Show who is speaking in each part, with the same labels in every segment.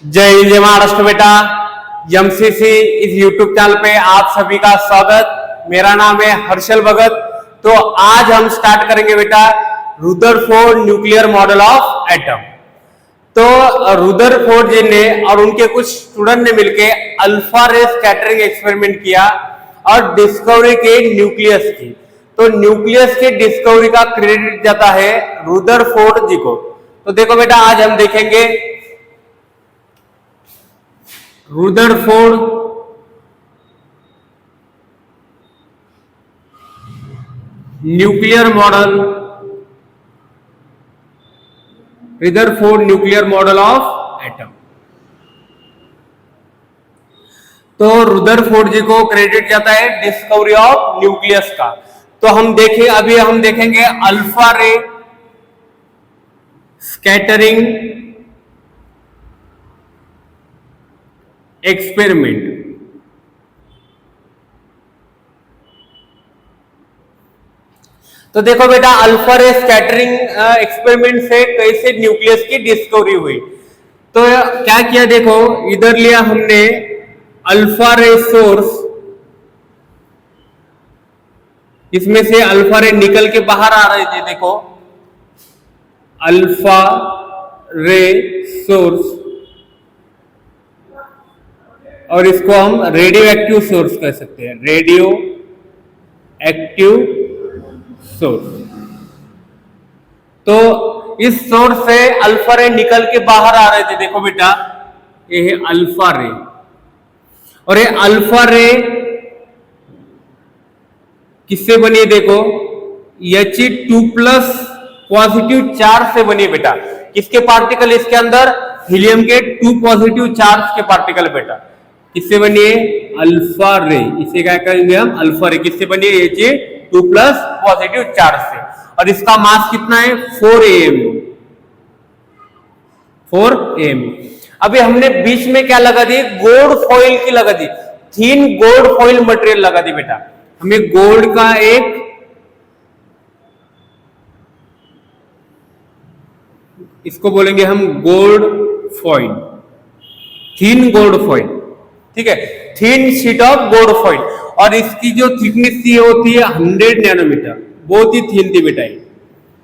Speaker 1: जय हिंद जय महाराष्ट्र बेटा। एमसीसी इस यूट्यूब चैनल पे आप सभी का स्वागत। मेरा नाम है हर्षल भगत। तो आज हम स्टार्ट करेंगे बेटा Rutherford nuclear model of atom. तो रुदरफोर्ड जी ने और उनके कुछ स्टूडेंट ने मिलकर अल्फा रे स्कैटरिंग एक्सपेरिमेंट किया और डिस्कवरी के न्यूक्लियस की। तो न्यूक्लियस के डिस्कवरी का क्रेडिट जाता है रुदरफोर्ड जी को। तो देखो बेटा आज हम देखेंगे Rutherford nuclear model, Rutherford nuclear model of atom. तो रुदरफोर्ड जी को क्रेडिट जाता है डिस्कवरी ऑफ न्यूक्लियस का। तो हम देखेंगे अल्फा रे स्कैटरिंग एक्सपेरिमेंट। तो देखो बेटा अल्फा रे स्कैटरिंग एक्सपेरिमेंट से कैसे न्यूक्लियस की डिस्कवरी हुई। तो क्या किया देखो, इधर लिया हमने अल्फा रे सोर्स, इसमें से अल्फा रे निकल के बाहर आ रहे थे। देखो अल्फा रे सोर्स, और इसको हम रेडियो एक्टिव सोर्स कह सकते हैं, रेडियो एक्टिव सोर्स। तो इस सोर्स से अल्फा रे निकल के बाहर आ रहे थे। देखो बेटा ये है अल्फा रे, और ये अल्फा रे किससे बनी है देखो, He2+ पॉजिटिव चार्ज से बनी है बेटा। किसके पार्टिकल इसके अंदर, हीलियम के 2 पॉजिटिव चार्ज के पार्टिकल बेटा। किससे बनी है, अल्फा रे। इसे क्या कहेंगे हम, अल्फा रे। किससे बनी है, He2+ पॉजिटिव चार्ज से। और इसका मास कितना है, 4 AMU। 4 AMU। अभी हमने बीच में क्या लगा दी, गोल्ड फॉइल की लगा दी, थीन गोल्ड फॉइल मटेरियल लगा दी बेटा। हमें गोल्ड का एक इसको बोलेंगे हम गोल्ड फॉइल, थीन गोल्ड फॉइल, ठीक है, थीन शीट ऑफ गोल्ड फॉइल। और इसकी जो थिकनेस थी होती है 100 नैनोमीटर, बहुत ही थीन थी बेटा ये,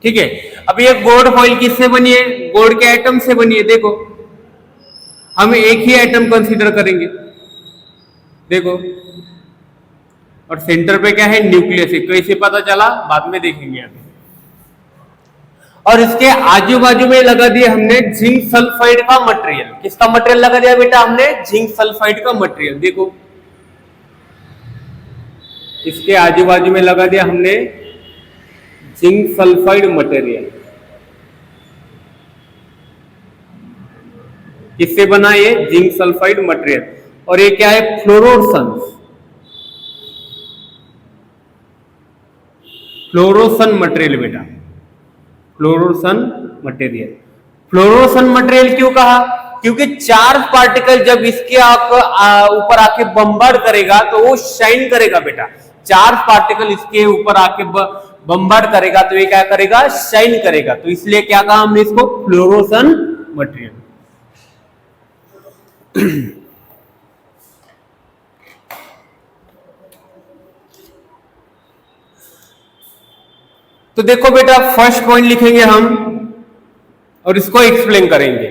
Speaker 1: ठीक है। अब ये गोल्ड फॉइल किससे बनी है, गोल्ड के एटम से बनी है। देखो हम एक ही एटम कंसीडर करेंगे, देखो, और सेंटर पे क्या है, न्यूक्लियस है। कैसे पता चला बाद में देखेंगे अभी। और इसके आजू बाजू में लगा दिया हमने जिंक सल्फाइड का मटेरियल। किसका मटेरियल लगा दिया बेटा हमने, जिंक सल्फाइड का मटेरियल। देखो इसके आजू बाजू में लगा दिया हमने जिंक सल्फाइड मटेरियल। किससे बना ये, जिंक सल्फाइड मटेरियल। और ये क्या है, फ्लोरोसन, फ्लोरोसन मटेरियल बेटा, फ्लोरोसन मटेरियल। फ्लोरोसन मटेरियल क्यों कहा, क्योंकि चार्ज पार्टिकल जब इसके ऊपर आके बम्बार्ड करेगा तो वो शाइन करेगा बेटा। चार्ज पार्टिकल इसके ऊपर आके बम्बार्ड करेगा तो ये क्या करेगा, शाइन करेगा। तो इसलिए क्या कहा हमने इसको, फ्लोरोसन मटेरियल। तो देखो बेटा फर्स्ट पॉइंट लिखेंगे हम और इसको एक्सप्लेन करेंगे।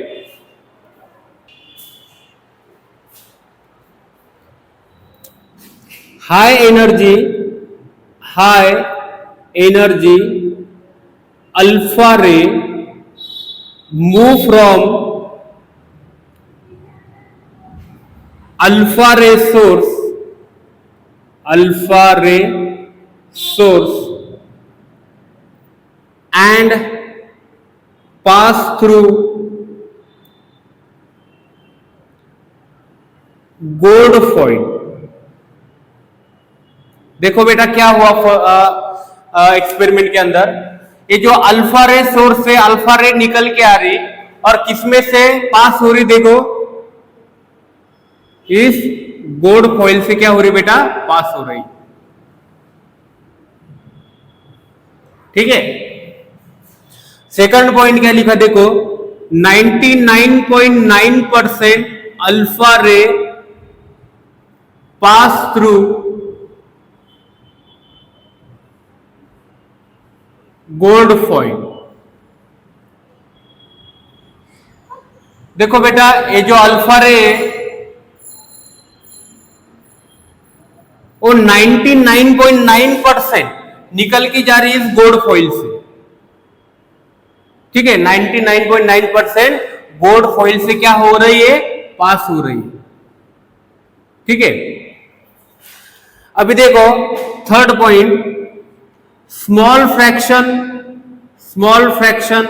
Speaker 1: हाई एनर्जी अल्फा रे मूव फ्रॉम अल्फा रे source and pass through gold foil। देखो बेटा क्या हुआ एक्सपेरिमेंट के अंदर, ये जो अल्फा रे सोर्स से अल्फा रे निकल के आ रही और किसमें से पास हो रही, देखो इस गोल्ड फॉइल से क्या हो रही बेटा, पास हो रही, ठीक है। सेकंड पॉइंट क्या लिखा देखो, 99.9% अल्फा रे पास थ्रू गोल्ड फॉइल। देखो बेटा, ये जो अल्फा रे वो 99.9% निकल के जा रही है इस गोल्ड फॉइल से। ठीक है, 99.9% गोल्ड फॉइल से क्या हो रही है, पास हो रही है। ठीक है, अभी देखो third point, small fraction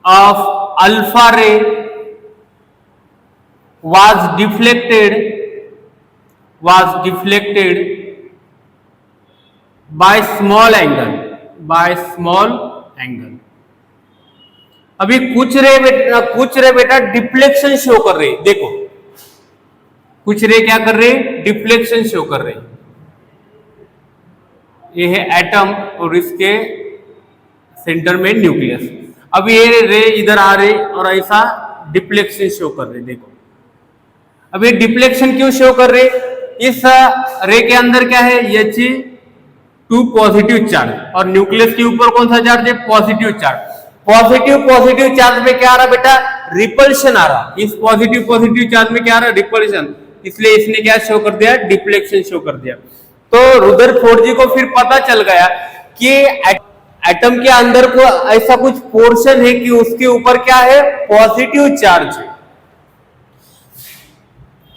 Speaker 1: of alpha रे was deflected by small angle। अभी कुछ रे बेटा डिफ्लेक्शन शो कर रही, देखो कुछ रे क्या कर रहे, डिफ्लेक्शन शो कर रहे। ये है एटम और इसके सेंटर में न्यूक्लियस। अब ये रे इधर आ रहे और ऐसा डिफ्लेक्शन शो कर रहे। देखो अब ये डिफ्लेक्शन क्यों शो कर रहे, इस रे के अंदर क्या है, H2 पॉजिटिव चार्ज और न्यूक्लियस के ऊपर कौन सा चार्ज है, पॉजिटिव चार्ज। पॉजिटिव चार्ज में क्या आ रहा बेटा, रिपल्शन आ रहा। इस पॉजिटिव चार्ज में क्या आ रहा, रिपल्शन, इसलिए इसने क्या शो कर दिया, डिफ्लेक्शन शो कर दिया। तो रुदरफोर्ड जी को फिर पता चल गया कि एटम के अंदर को ऐसा कुछ पोर्शन है कि उसके ऊपर क्या है, पॉजिटिव चार्ज है।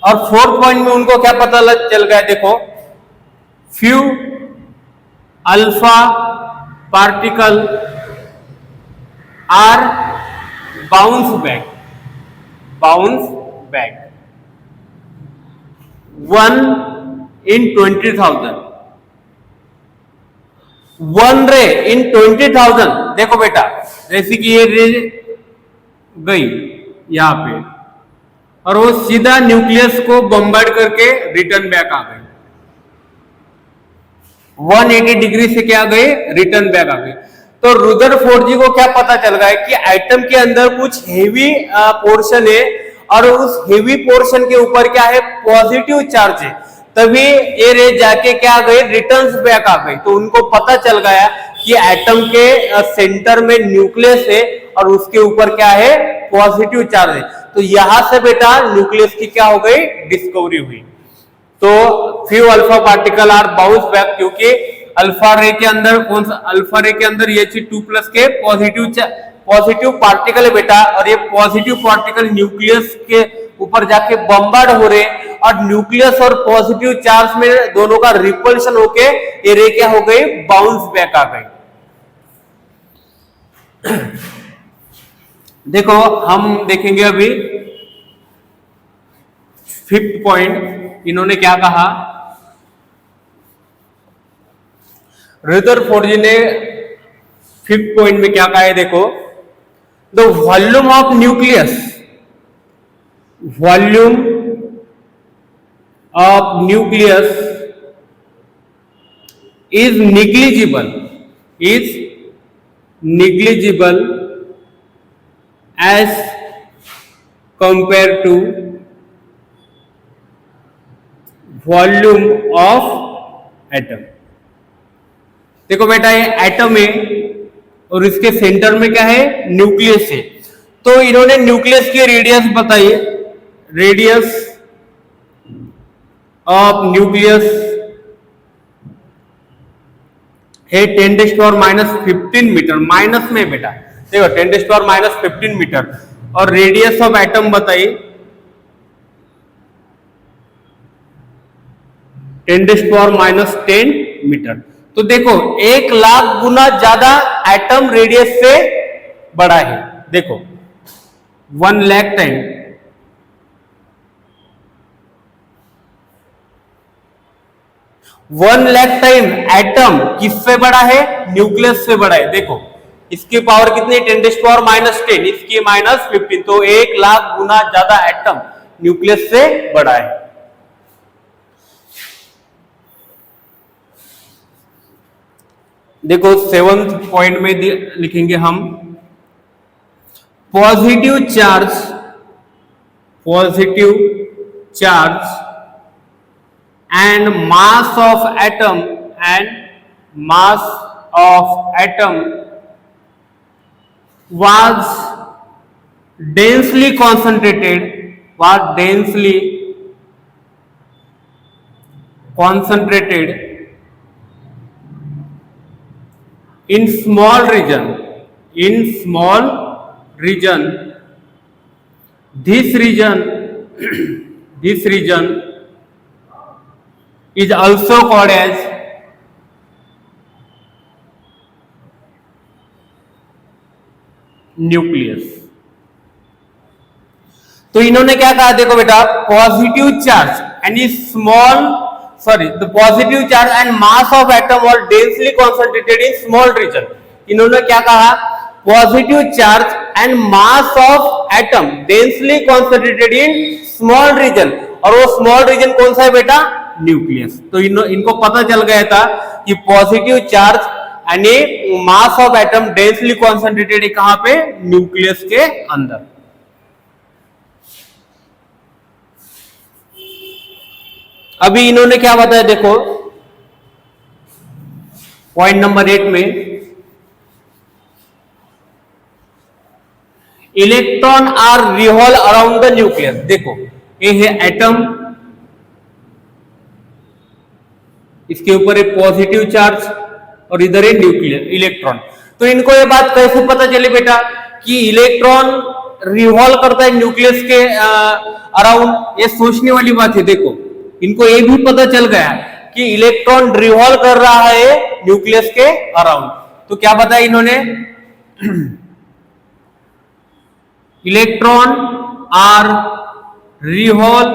Speaker 1: और फोर्थ पॉइंट में उनको क्या पता चल गया, देखो few alpha particle are bounce back 1 in 20,000, 1 रे इन 20,000। देखो बेटा, जैसे कि ये रे गई यहां पे और वो सीधा न्यूक्लियस को बम्बार्ड करके रिटर्न बैक आ गई, 180 डिग्री से क्या गए, रिटर्न बैक आ गई। तो रुदरफोर्ड जी को क्या पता चल गया कि एटम के अंदर कुछ हेवी पोर्शन है और उस हेवी पोर्शन के ऊपर क्या है, पॉजिटिव चार्ज है, तभी ये रे जाके क्या गए, रिटर्न्स बैक आ गई। तो उनको पता चल गया कि एटम के सेंटर में न्यूक्लियस है और उसके ऊपर क्या है, पॉजिटिव चार्ज है। तो यहां से बेटा न्यूक्लियस की क्या हो गई, डिस्कवरी हुई। तो few alpha particle are bounce back, क्योंकि अल्फा रे के अंदर कौन सा, अल्फा रे के अंदर H2+ के पॉजिटिव पार्टिकल है बेटा, और ये पॉजिटिव पार्टिकल न्यूक्लियस के ऊपर जाके बम्बार्ड हो रहे और न्यूक्लियस और पॉजिटिव चार्ज में दोनों का रिपल्शन होके ये रे क्या हो गई, बाउंस बैक आ गई। देखो हम देखेंगे अभी फिफ्थ पॉइंट, इन्होंने क्या कहा, रुदरफोर्ड जी ने फिफ्थ पॉइंट में क्या कहा है, देखो the volume of nucleus is negligible as compared to volume of atom. देखो बेटा, ये एटम है और इसके सेंटर में क्या है, न्यूक्लियस है। तो इन्होंने न्यूक्लियस की रेडियस बताई, रेडियस ऑफ न्यूक्लियस है 10⁻⁻15 मीटर, माइनस में बेटा, देखो 10⁻⁻15 मीटर, और रेडियस ऑफ एटम बताइए 10⁻10 मीटर। तो देखो 1,00,000 गुना ज्यादा एटम रेडियस से बड़ा है। देखो 1,00,000 टाइम, 1,00,000 टाइम एटम किससे बड़ा है, न्यूक्लियस से बड़ा है। देखो इसकी पावर कितनी, 10⁻10, इसकी -15, तो 1,00,000 गुना ज्यादा एटम न्यूक्लियस से बड़ा है। देखो सेवंथ पॉइंट में लिखेंगे हम, positive charge and mass of atom was densely concentrated in small region. This region is also called as nucleus. तो इन्होंने क्या कहा, देखो बेटा, positive charge the positive charge and mass of atom और densely concentrated in small region. इन्होंने क्या कहा, positive charge and mass of atom densely concentrated in small region, और वो स्मॉल रीजन कौन सा है बेटा, न्यूक्लियस। तो इनको पता चल गया था कि पॉजिटिव चार्ज यानी मास ऑफ एटम डेंसली कॉन्सेंट्रेटेड है कहां पे, न्यूक्लियस के अंदर। अभी इन्होंने क्या बताया, देखो पॉइंट नंबर 8 में, electron are revolve around the nucleus. देखो ये है एटम, इसके ऊपर एक पॉजिटिव चार्ज और इधर है न्यूक्लियस इलेक्ट्रॉन। तो इनको ये बात कैसे पता चली बेटा कि इलेक्ट्रॉन रिवॉल्व करता है न्यूक्लियस के अराउंड? ये सोचने वाली बात है। देखो इनको ये भी पता चल गया कि इलेक्ट्रॉन रिवॉल्व कर रहा है न्यूक्लियस के अराउंड। तो क्या बताया इन्होंने, electron are revolve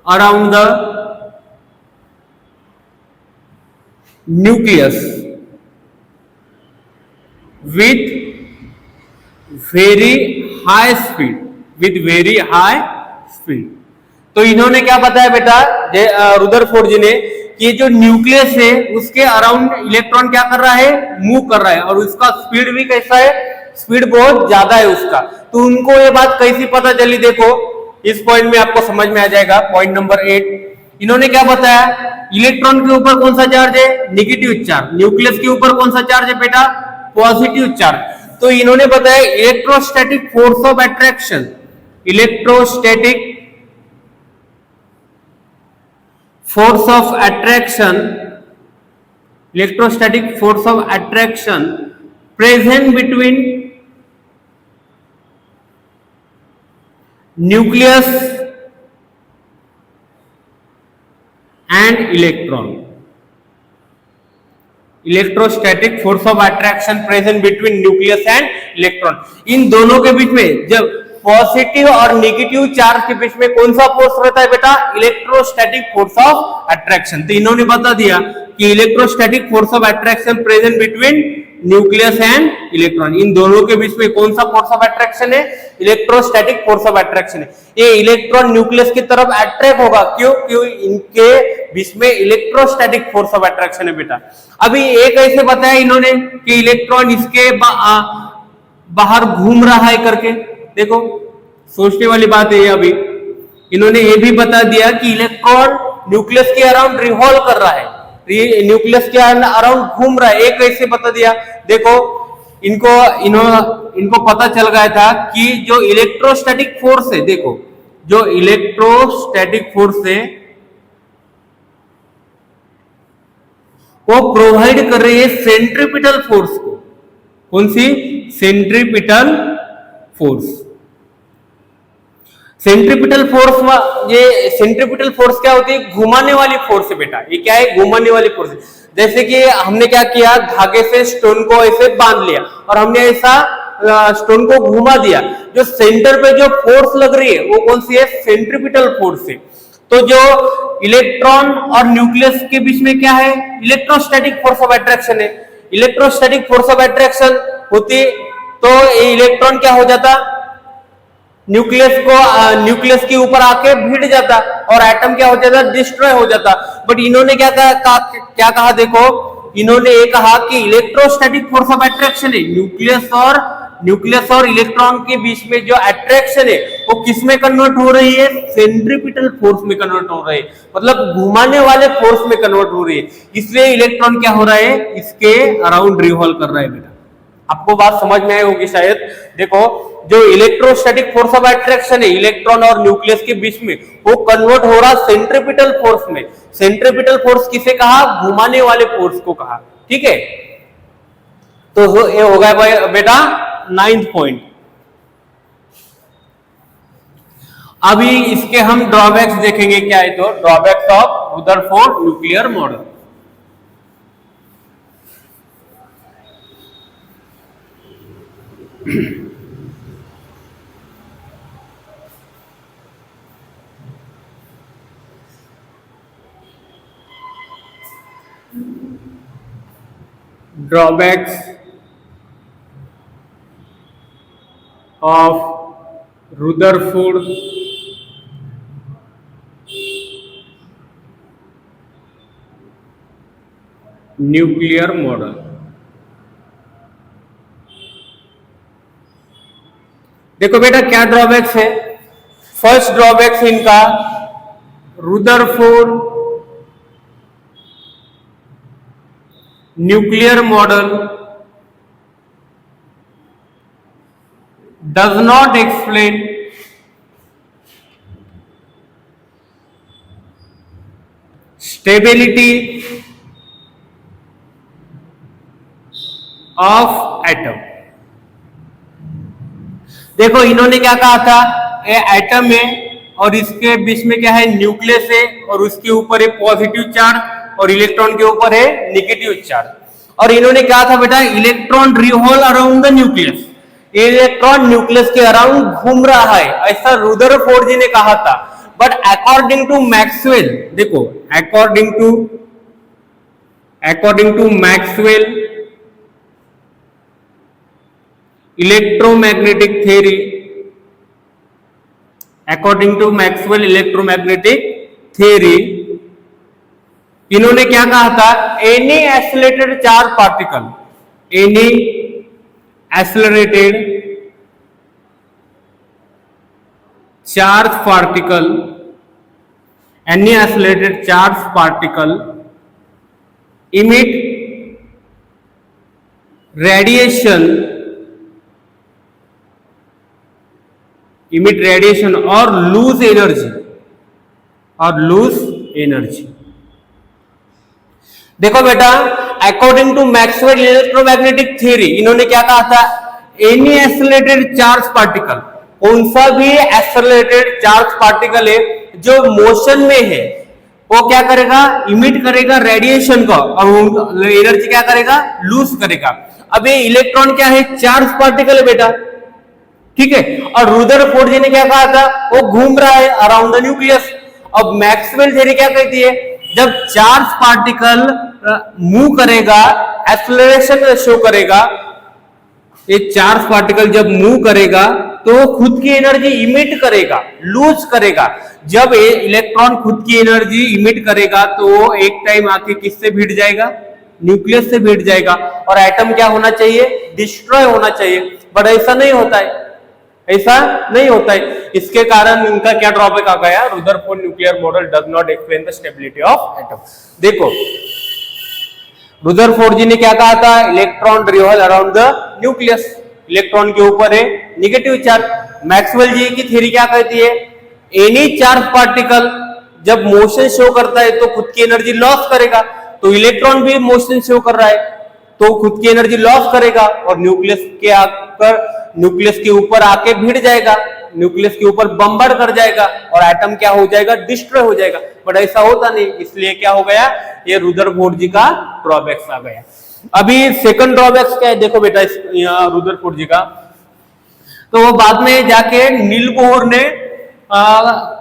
Speaker 1: around the nucleus with very high speed। तो इन्होंने क्या बताया बेटा, रुदरफोर्ड जी ने, कि ये जो न्यूक्लियस है उसके अराउंड इलेक्ट्रॉन क्या कर रहा है, मूव कर रहा है, और उसका स्पीड भी कैसा है, स्पीड बहुत ज्यादा है उसका। तो उनको ये बात कैसी पता चली, देखो इस पॉइंट में आपको समझ में आ जाएगा। पॉइंट नंबर 8, इन्होंने क्या बताया, इलेक्ट्रॉन के ऊपर कौन सा चार्ज है, नेगेटिव चार्ज, न्यूक्लियस के ऊपर कौन सा चार्ज है बेटा, पॉजिटिव चार्ज। तो इन्होंने बताया electrostatic force of attraction, electrostatic force of attraction present between nucleus and electron. Electrostatic force of attraction present between nucleus and electron. इन दोनों के बीच में, जब पॉजिटिव और नेगेटिव चार्ज के बीच में कौन सा फोर्स रहता है बेटा, इलेक्ट्रोस्टैटिक फोर्स ऑफ अट्रैक्शन। तो इन्होंने बता दिया कि electrostatic force of attraction present between nucleus and electron. इन दोनों के बीच में कौन सा फोर्स ऑफ अट्रैक्शन है, इलेक्ट्रोस्टैटिक फोर्स ऑफ अट्रैक्शन है। ये इलेक्ट्रॉन न्यूक्लियस की तरफ अट्रैक्ट होगा, क्यों, इनके बीच में इलेक्ट्रोस्टैटिक फोर्स ऑफ अट्रैक्शन है बेटा। अभी एक ऐसे बताया इन्होंने कि इलेक्ट्रॉन इसके बाहर घूम रहा है करके। देखो सोचने वाली बात है ये। अभी इन्होंने ये भी बता दिया कि इलेक्ट्रॉन न्यूक्लियस के अराउंड रिवॉल्व कर रहा है, न्यूक्लियस के अराउंड घूम रहा है। एक कैसे बता दिया, देखो इनको पता चल गया था कि जो इलेक्ट्रोस्टैटिक फोर्स है, देखो जो इलेक्ट्रोस्टैटिक फोर्स है वो प्रोवाइड कर रही है सेंट्रीपिटल फोर्स को। कौन सी, सेंट्रीपिटल फोर्स। सेंट्रीपिटल फोर्स, ये सेंट्रीपिटल फोर्स क्या होती है, घुमाने वाली फोर्स है बेटा। ये क्या है, घुमाने वाली फोर्स है। जैसे कि हमने क्या किया, धागे से स्टोन को ऐसे बांध लिया और हमने ऐसा स्टोन को घुमा दिया। जो सेंटर पे जो फोर्स लग रही है वो कौन सी है, सेंट्रीपिटल फोर्स है। तो जो इलेक्ट्रॉन और न्यूक्लियस के बीच में क्या है, इलेक्ट्रोस्टैटिक फोर्स ऑफ अट्रैक्शन है। इलेक्ट्रोस्टैटिक फोर्स ऑफ अट्रैक्शन होती तो इलेक्ट्रॉन क्या हो जाता, न्यूक्लियस के ऊपर आके भिड़ जाता और एटम क्या हो जाता, डिस्ट्रॉय हो जाता। बट इन्होंने क्या कहा, देखो इन्होंने ये कहा कि इलेक्ट्रोस्टैटिक फोर्स ऑफ अट्रैक्शन है, न्यूक्लियस और न्यूक्लियस और इलेक्ट्रॉन के बीच में जो अट्रैक्शन है वो किस में कन्वर्ट हो रही है, सेंट्रीपिटल फोर्स में कन्वर्ट हो रही है, मतलब घुमाने वाले फोर्स में कन्वर्ट हो रही है। इसलिए इलेक्ट्रॉन क्या हो रहा है, इसके अराउंड रिवॉल्व कर रहा है बेटा। आपको बात समझ में आई होगी शायद। देखो जो इलेक्ट्रोस्टैटिक फोर्स ऑफ अट्रैक्शन है इलेक्ट्रॉन और न्यूक्लियस के बीच में, वो कन्वर्ट हो रहा सेंट्रीपिटल फोर्स में। सेंट्रीपिटल फोर्स किसे कहा, घुमाने वाले फोर्स को कहा, ठीक है। तो ये हो गया बेटा 9th पॉइंट। अभी इसके हम ड्रॉबैक्स देखेंगे क्या है, तो drawbacks of Rutherford nuclear model. Drawbacks of Rutherford nuclear model. देखो बेटा क्या ड्रॉबैक्स है। फर्स्ट ड्रॉबैक्स इनका, Rutherford nuclear model does not explain stability of atom। देखो इन्होंने क्या कहा था, ये एटम है और इसके बीच में क्या है, न्यूक्लियस है और उसके ऊपर है पॉजिटिव चार्ज और इलेक्ट्रॉन के ऊपर है नेगेटिव चार्ज। और इन्होंने कहा था बेटा electron revolve around the nucleus, electron nucleus के अराउंड घूम रहा है, ऐसा रुदरफोर्ड जी ने कहा था। बट अकॉर्डिंग टू मैक्सवेल, देखो according to Maxwell electromagnetic theory, according to Maxwell electromagnetic theory, इन्होंने क्या कहा था, any accelerated charge particle, any accelerated charge particle, any accelerated charge particle emit radiation or lose energy। देखो बेटा according to Maxwell electromagnetic theory, इन्होंने क्या कहा था, एनी एक्सेलरेटेड चार्ज पार्टिकल, कौन सा भी एक्सेलरेटेड चार्ज पार्टिकल है जो मोशन में है, वो क्या करेगा, इमिट करेगा रेडिएशन को और एनर्जी क्या करेगा, लूज करेगा। अब ये इलेक्ट्रॉन क्या है, चार्ज पार्टिकल है बेटा, ठीक है। और रुदरफोर्ड जी ने क्या कहा था, वो घूम रहा है अराउंड द न्यूक्लियस। अब मैक्सवेल थ्योरी क्या कहती है, जब चार्ज पार्टिकल मूव करेगा, एक्सेलरेशन शो करेगा, ये चार्ज पार्टिकल जब मूव करेगा तो खुद की एनर्जी इमिट करेगा, लूज करेगा। जब ये इलेक्ट्रॉन खुद की एनर्जी इमिट करेगा तो वो एक टाइम आके किससे भिड़ जाएगा, न्यूक्लियस से भिड़ जाएगा और एटम क्या होना चाहिए, डिस्ट्रॉय होना चाहिए। बट ऐसा नहीं होता है, ऐसा नहीं होता है। इसके कारण इनका क्या ड्रॉबैक आ गया, Rutherford nuclear model does not explain the stability of atom. देखो रुदरफोर्ड जी ने क्या कहा था, electron revolve around the nucleus, electron के ऊपर है नेगेटिव चार्ज। मैक्सवेल जी की थ्योरी क्या कहती है, एनी चार्ज पार्टिकल जब मोशन शो करता है तो खुद की एनर्जी लॉस करेगा, तो इलेक्ट्रॉन भी मोशन शो कर रहा है तो खुद की एनर्जी लॉस करेगा और न्यूक्लियस के ऊपर आके भिड़ जाएगा, न्यूक्लियस के ऊपर बम्बार्ड कर जाएगा और एटम क्या हो जाएगा, डिस्ट्रॉय हो जाएगा। बट ऐसा होता नहीं, इसलिए क्या हो गया, ये रुदरफोर्ड जी का ड्रॉबैक्स आ गया। अभी सेकंड ड्रॉबैक्स क्या है, देखो बेटा रुदरफोर्ड जी का, तो वो बाद में जाके नील बोहर ने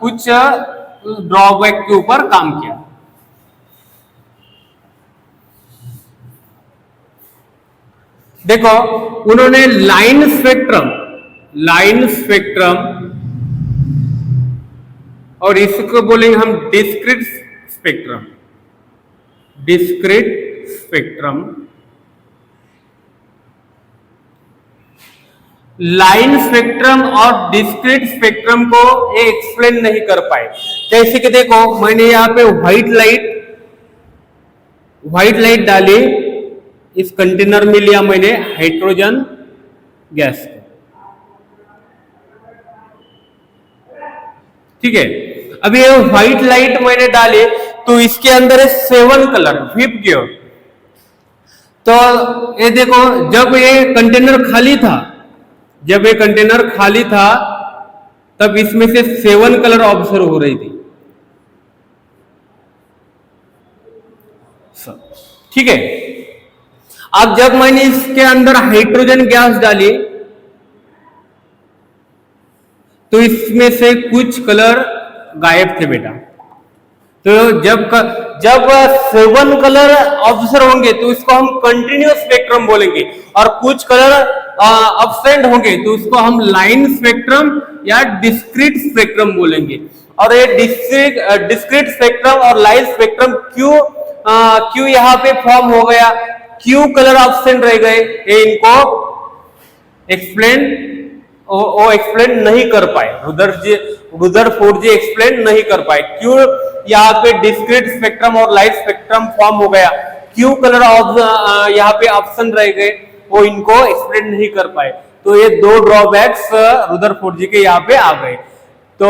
Speaker 1: कुछ ड्रॉबैक के ऊपर काम किया। देखो उन्होंने लाइन स्पेक्ट्रम और इसको बोलेंगे हम डिस्क्रीट स्पेक्ट्रम लाइन स्पेक्ट्रम और डिस्क्रीट स्पेक्ट्रम को ये एक्सप्लेन नहीं कर पाए। जैसे कि देखो मैंने यहाँ पे व्हाइट लाइट डाली, इस कंटेनर में लिया मैंने हाइड्रोजन गैस को, ठीक है। अब ये व्हाइट लाइट मैंने डाली तो इसके अंदर है 7 कलर विप गियर। तो ये देखो जब ये कंटेनर खाली था तब इसमें से 7 कलर ऑब्जर्व हो रही थी, ठीक है। अब जब मैंने इसके अंदर हाइड्रोजन गैस डाली तो इसमें से कुछ कलर गायब थे बेटा। तो जब 7 कलर ऑब्जर्व होंगे तो इसको हम कंटिन्यूअस स्पेक्ट्रम बोलेंगे, और कुछ कलर अब्सेंट होंगे तो उसको हम लाइन स्पेक्ट्रम या डिस्क्रीट स्पेक्ट्रम बोलेंगे। और ये डिस्क्रीट स्पेक्ट्रम और लाइन स्पेक्ट्रम क्यों यहाँ पे फॉर्म हो गया, क्यों कलर अब्सेंट रह गए, ये इनको एक्सप्लेन नहीं कर पाए, रुदरफोर्ड जी एक्सप्लेन नहीं कर पाए क्यों यहाँ पे डिस्क्रीट स्पेक्ट्रम और लाइट स्पेक्ट्रम फॉर्म हो गया, क्यों कलर यहाँ पे ऑप्शन रह गए, वो इनको एक्सप्लेन नहीं कर पाए। तो ये 2 ड्रॉबैक्स रुदरफोर्ड जी के यहाँ पे आ गए। तो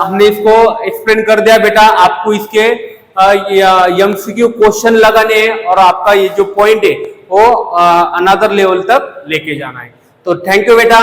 Speaker 1: हमने इसको एक्सप्लेन कर दिया बेटा। आपको इसके एमसीक्यू क्वेश्चन लगाने हैं और आपका ये जो पॉइंट है वो अनदर लेवल तक लेके जाना है। तो थैंक यू बेटा।